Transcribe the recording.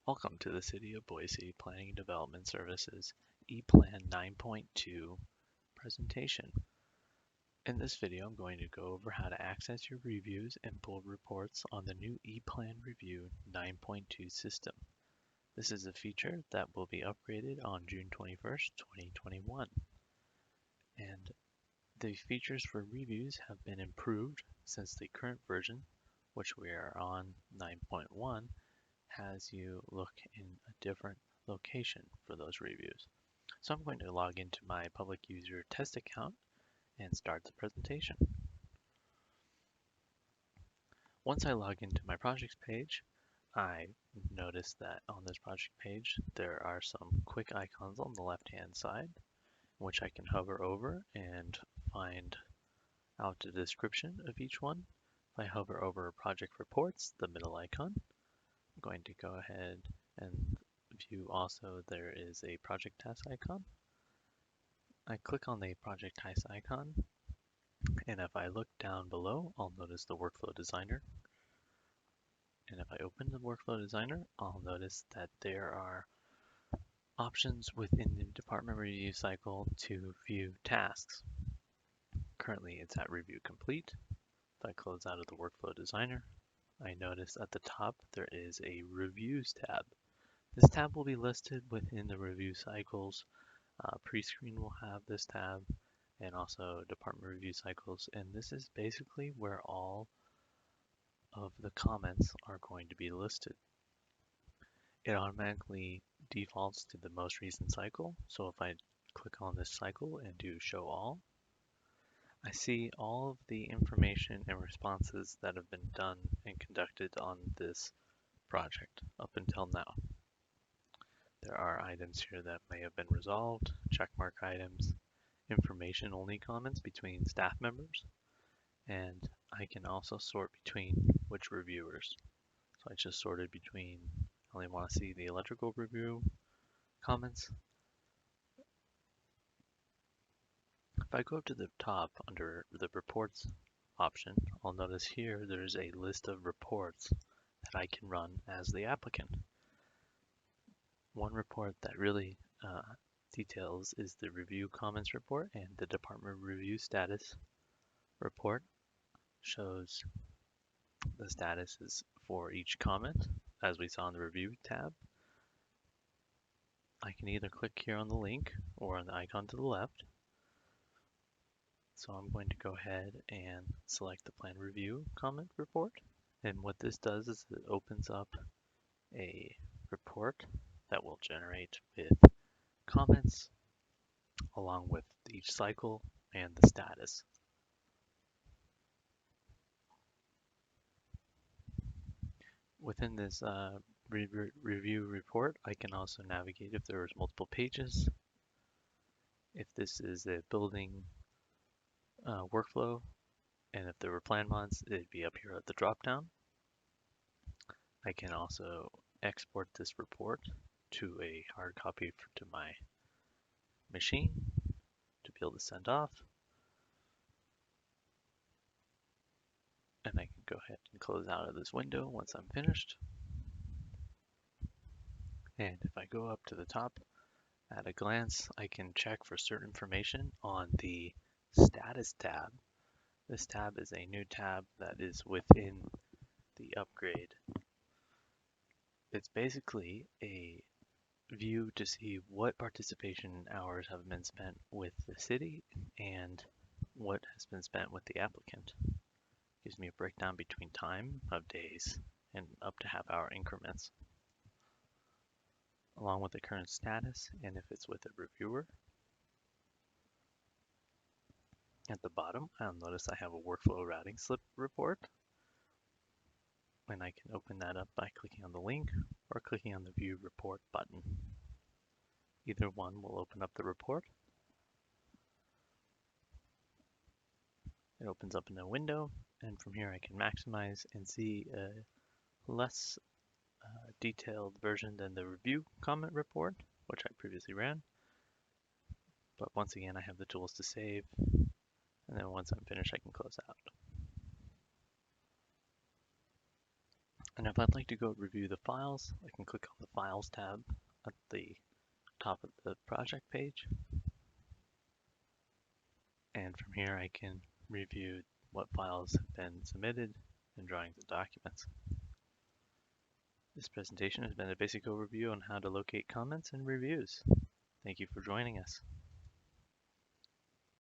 Welcome to the City of Boise Planning and Development Services ePlan 9.2 presentation. In this video, I'm going to go over how to access your reviews and pull reports on the new ePlanReview 9.2 system. This is a feature that will be upgraded on June 21st, 2021. And the features for reviews have been improved since the current version, which we are on 9.1, has you look in a different location for those reviews. So I'm going to log into my public user test account and start the presentation. Once I log into my projects page, I notice that on this project page there are some quick icons on the left hand side, which I can hover over and find out the description of each one. If I hover over project reports, the middle icon, I'm going to go ahead and view also there is a project task icon. I click on the project task icon, and if I look down below, I'll notice the workflow designer. And if I open the workflow designer, I'll notice that there are options within the department review cycle to view tasks. Currently it's at review complete. If I close out of the workflow designer, I notice at the top there is a reviews tab. This tab will be listed within the review cycles. Pre-screen will have this tab, and also department review cycles, and this is basically where all of the comments are going to be listed. It automatically defaults to the most recent cycle, so if I click on this cycle and do show all, I see all of the information and responses that have been done and conducted on this project up until now. There are items here that may have been resolved, checkmark items, information-only comments between staff members, and I can also sort between which reviewers. So I just sorted between, I only want to see the electrical review comments. If I go up to the top under the reports option, I'll notice here there's a list of reports that I can run as the applicant. One report that really details is the review comments report, and the department review status report shows the statuses for each comment, as we saw in the review tab. I can either click here on the link or on the icon to the left. So I'm going to go ahead and select the plan review comment report. And what this does is it opens up a report that will generate with comments along with each cycle and the status. Within this review report, I can also navigate if there is multiple pages. If this is a building workflow, and if there were plan mods, it'd be up here at the drop down. I can also export this report to a hard copy to my machine to be able to send off. And I can go ahead and close out of this window once I'm finished. And if I go up to the top, at a glance, I can check for certain information on the status tab. This tab is a new tab that is within the upgrade. It's basically a view to see what participation hours have been spent with the city and what has been spent with the applicant. Gives me a breakdown between time of days and up to half-hour increments, along with the current status and if it's with a reviewer. At the bottom, I'll notice I have a workflow routing slip report, and I can open that up by clicking on the link or clicking on the View Report button. Either one will open up the report. It opens up in a window, and from here I can maximize and see a less detailed version than the review comment report, which I previously ran. But once again, I have the tools to save, and then once I'm finished, I can close out. And if I'd like to go review the files, I can click on the Files tab at the top of the project page. And from here I can review what files have been submitted and drawings and documents. This presentation has been a basic overview on how to locate comments and reviews. Thank you for joining us.